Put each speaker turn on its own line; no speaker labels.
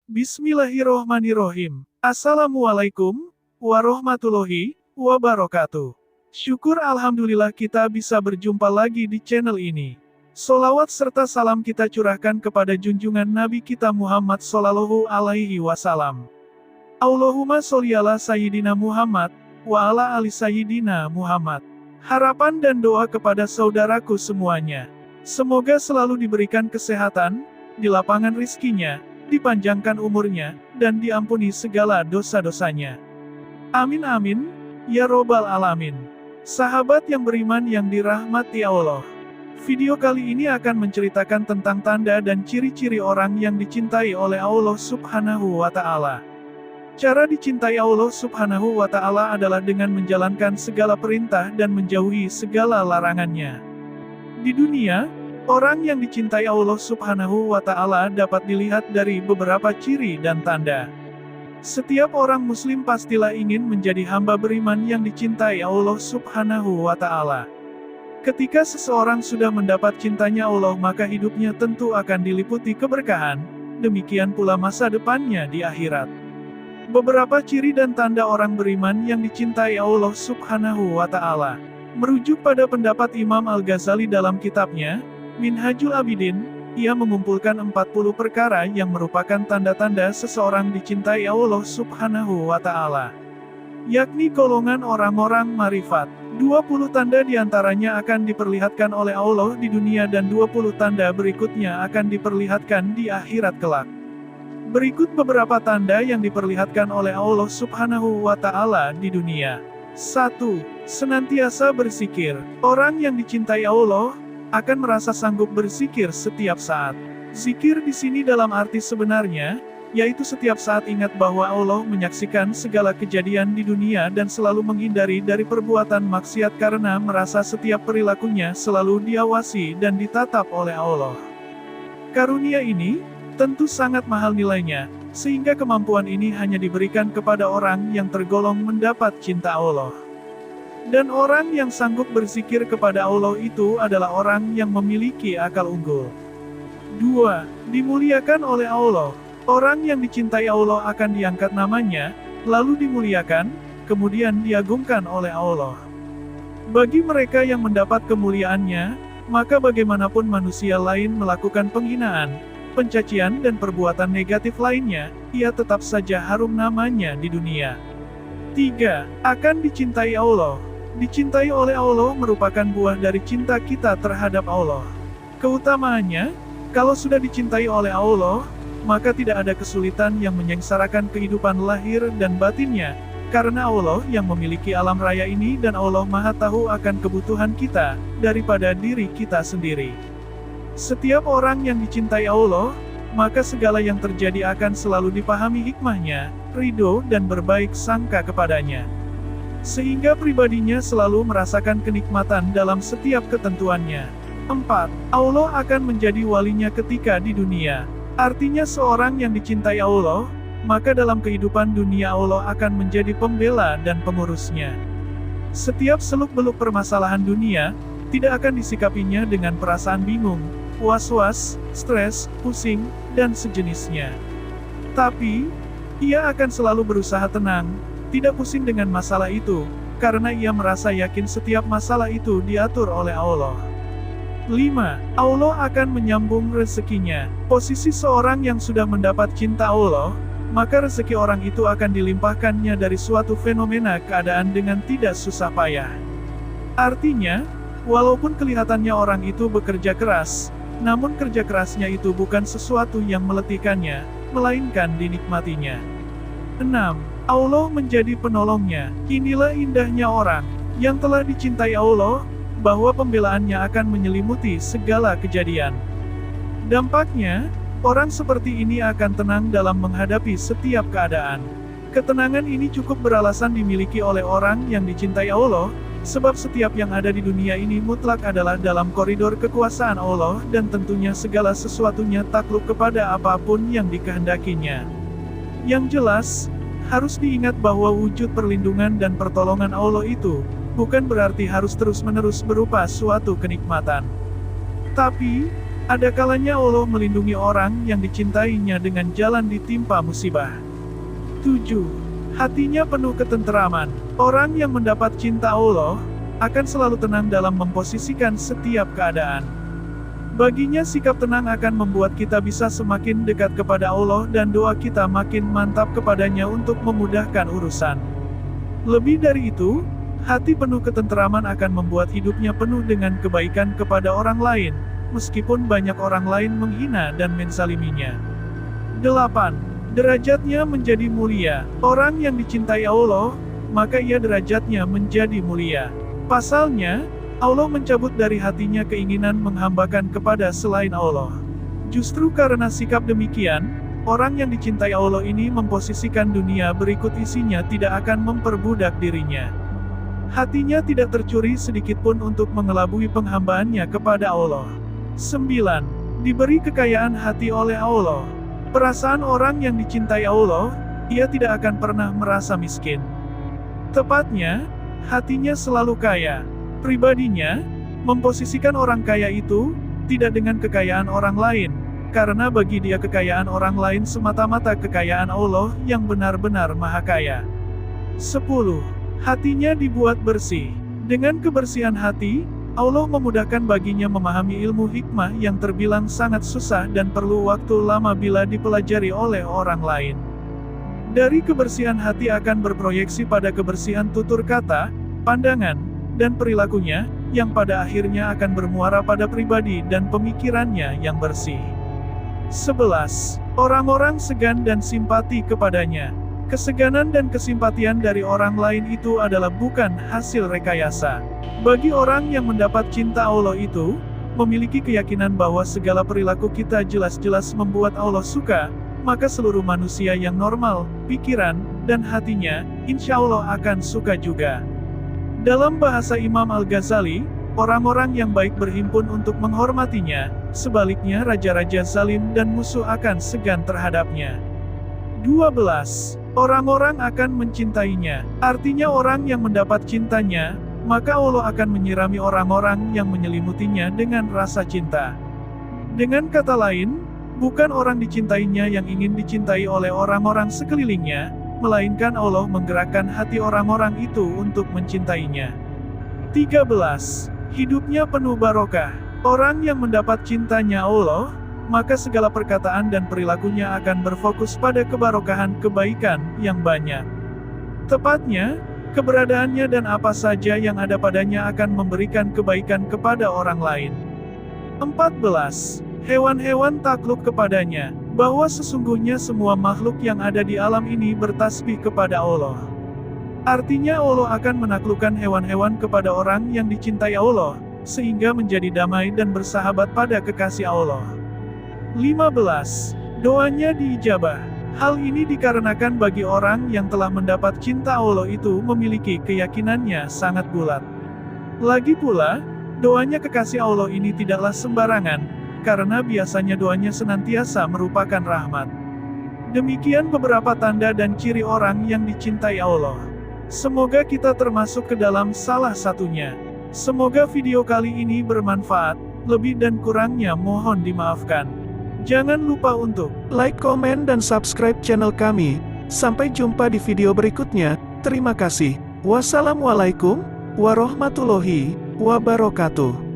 Bismillahirrohmanirrohim. Assalamualaikum warahmatullahi wabarakatuh. Syukur alhamdulillah kita bisa berjumpa lagi di channel ini. Sholawat serta salam kita curahkan kepada junjungan Nabi kita Muhammad Sallallahu Alaihi Wasallam. Allahumma sholli ala Sayyidina Muhammad, wa ala ali Sayyidina Muhammad. Harapan dan doa kepada saudaraku semuanya. Semoga selalu diberikan kesehatan, dilapangkan rizkinya, dipanjangkan umurnya, dan diampuni segala dosa-dosanya. Amin amin, ya robbal alamin. Sahabat yang beriman yang dirahmati Allah. Video kali ini akan menceritakan tentang tanda dan ciri-ciri orang yang dicintai oleh Allah Subhanahu wa Ta'ala. Cara dicintai Allah Subhanahu wa Ta'ala adalah dengan menjalankan segala perintah dan menjauhi segala larangannya. Di dunia, orang yang dicintai Allah Subhanahu wa Ta'ala dapat dilihat dari beberapa ciri dan tanda. Setiap orang Muslim pastilah ingin menjadi hamba beriman yang dicintai Allah Subhanahu wa Ta'ala. Ketika seseorang sudah mendapat cintanya Allah, maka hidupnya tentu akan diliputi keberkahan, demikian pula masa depannya di akhirat. Beberapa ciri dan tanda orang beriman yang dicintai Allah Subhanahu wa Ta'ala. Merujuk pada pendapat Imam Al-Ghazali dalam kitabnya, Minhajul Abidin, ia mengumpulkan 40 perkara yang merupakan tanda-tanda seseorang dicintai Allah Subhanahu wa Ta'ala. Yakni golongan orang-orang marifat. 20 tanda diantaranya akan diperlihatkan oleh Allah di dunia dan 20 tanda berikutnya akan diperlihatkan di akhirat kelak. Berikut beberapa tanda yang diperlihatkan oleh Allah Subhanahu wa Ta'ala di dunia. 1. Senantiasa berzikir. Orang yang dicintai Allah akan merasa sanggup berzikir setiap saat. Zikir di sini dalam arti sebenarnya, yaitu setiap saat ingat bahwa Allah menyaksikan segala kejadian di dunia dan selalu menghindari dari perbuatan maksiat karena merasa setiap perilakunya selalu diawasi dan ditatap oleh Allah. Karunia ini tentu sangat mahal nilainya, sehingga kemampuan ini hanya diberikan kepada orang yang tergolong mendapat cinta Allah. Dan orang yang sanggup berzikir kepada Allah itu adalah orang yang memiliki akal unggul. 2. Dimuliakan oleh Allah. Orang yang dicintai Allah akan diangkat namanya, lalu dimuliakan, kemudian diagungkan oleh Allah. Bagi mereka yang mendapat kemuliaannya, maka bagaimanapun manusia lain melakukan penghinaan, pencacian dan perbuatan negatif lainnya, ia tetap saja harum namanya di dunia. 3. Akan dicintai Allah. Dicintai oleh Allah merupakan buah dari cinta kita terhadap Allah. Keutamaannya, kalau sudah dicintai oleh Allah, maka tidak ada kesulitan yang menyengsarakan kehidupan lahir dan batinnya, karena Allah yang memiliki alam raya ini dan Allah Maha Tahu akan kebutuhan kita, daripada diri kita sendiri. Setiap orang yang dicintai Allah, maka segala yang terjadi akan selalu dipahami hikmahnya, ridho dan berbaik sangka kepadanya. Sehingga pribadinya selalu merasakan kenikmatan dalam setiap ketentuannya. 4. Allah akan menjadi walinya ketika di dunia. Artinya seorang yang dicintai Allah, maka dalam kehidupan dunia Allah akan menjadi pembela dan pengurusnya. Setiap seluk-beluk permasalahan dunia, tidak akan disikapinya dengan perasaan bingung, was-was, stres, pusing, dan sejenisnya. Tapi, ia akan selalu berusaha tenang, tidak pusing dengan masalah itu, karena ia merasa yakin setiap masalah itu diatur oleh Allah. 5. Allah akan menyambung rezekinya. Posisi seorang yang sudah mendapat cinta Allah, maka rezeki orang itu akan dilimpahkannya dari suatu fenomena keadaan dengan tidak susah payah. Artinya, walaupun kelihatannya orang itu bekerja keras, namun kerja kerasnya itu bukan sesuatu yang meletihkannya, melainkan dinikmatinya. 6. Allah menjadi penolongnya. Inilah indahnya orang yang telah dicintai Allah, bahwa pembelaannya akan menyelimuti segala kejadian. Dampaknya, orang seperti ini akan tenang dalam menghadapi setiap keadaan. Ketenangan ini cukup beralasan dimiliki oleh orang yang dicintai Allah, sebab setiap yang ada di dunia ini mutlak adalah dalam koridor kekuasaan Allah dan tentunya segala sesuatunya takluk kepada apapun yang dikehendakinya. Yang jelas, harus diingat bahwa wujud perlindungan dan pertolongan Allah itu bukan berarti harus terus-menerus berupa suatu kenikmatan. Tapi, Ada kalanya Allah melindungi orang yang dicintainya dengan jalan ditimpa musibah. 7. Hatinya penuh ketenteraman. Orang yang mendapat cinta Allah akan selalu tenang dalam memposisikan setiap keadaan. Baginya sikap tenang akan membuat kita bisa semakin dekat kepada Allah dan doa kita makin mantap kepadanya untuk memudahkan urusan. Lebih dari itu, hati penuh ketenteraman akan membuat hidupnya penuh dengan kebaikan kepada orang lain, meskipun banyak orang lain menghina dan menzaliminya. 8. Derajatnya menjadi mulia. Orang yang dicintai Allah, maka ia derajatnya menjadi mulia. Pasalnya, Allah mencabut dari hatinya keinginan menghambakan kepada selain Allah. Justru karena sikap demikian, orang yang dicintai Allah ini memposisikan dunia berikut isinya tidak akan memperbudak dirinya. Hatinya tidak tercuri sedikitpun untuk mengelabui penghambaannya kepada Allah. 9. Diberi kekayaan hati oleh Allah. Perasaan orang yang dicintai Allah, ia tidak akan pernah merasa miskin. Tepatnya, hatinya selalu kaya. Pribadinya, memposisikan orang kaya itu, tidak dengan kekayaan orang lain, karena bagi dia kekayaan orang lain semata-mata kekayaan Allah yang benar-benar maha kaya. 10. Hatinya dibuat bersih. Dengan kebersihan hati, Allah memudahkan baginya memahami ilmu hikmah yang terbilang sangat susah dan perlu waktu lama bila dipelajari oleh orang lain. Dari kebersihan hati akan berproyeksi pada kebersihan tutur kata, pandangan, dan perilakunya, yang pada akhirnya akan bermuara pada pribadi dan pemikirannya yang bersih. 11. Orang-orang segan dan simpati kepadanya. Keseganan dan kesimpatian dari orang lain itu adalah bukan hasil rekayasa. Bagi orang yang mendapat cinta Allah itu, memiliki keyakinan bahwa segala perilaku kita jelas-jelas membuat Allah suka, maka seluruh manusia yang normal, pikiran, dan hatinya, insya Allah akan suka juga. Dalam bahasa Imam Al-Ghazali, orang-orang yang baik berhimpun untuk menghormatinya, sebaliknya raja-raja zalim dan musuh akan segan terhadapnya. 12. Orang-orang akan mencintainya. Artinya orang yang mendapat cintanya, maka Allah akan menyirami orang-orang yang menyelimutinya dengan rasa cinta. Dengan kata lain, bukan orang dicintainya yang ingin dicintai oleh orang-orang sekelilingnya, melainkan Allah menggerakkan hati orang-orang itu untuk mencintainya. 13. Hidupnya penuh barokah. Orang yang mendapat cintanya Allah, maka segala perkataan dan perilakunya akan berfokus pada kebarokahan kebaikan yang banyak. Tepatnya, keberadaannya dan apa saja yang ada padanya akan memberikan kebaikan kepada orang lain. 14. Hewan-hewan takluk kepadanya, bahwa sesungguhnya semua makhluk yang ada di alam ini bertasbih kepada Allah. Artinya Allah akan menaklukkan hewan-hewan kepada orang yang dicintai Allah, sehingga menjadi damai dan bersahabat pada kekasih Allah. 15. Doanya diijabah. Hal ini dikarenakan bagi orang yang telah mendapat cinta Allah itu memiliki keyakinannya sangat bulat. Lagi pula, doanya kekasih Allah ini tidaklah sembarangan, karena biasanya doanya senantiasa merupakan rahmat. Demikian beberapa tanda dan ciri orang yang dicintai Allah. Semoga kita termasuk ke dalam salah satunya. Semoga video kali ini bermanfaat, lebih dan kurangnya mohon dimaafkan. Jangan lupa untuk like, komen, dan subscribe channel kami. Sampai jumpa di video berikutnya. Terima kasih. Wassalamualaikum warahmatullahi wabarakatuh.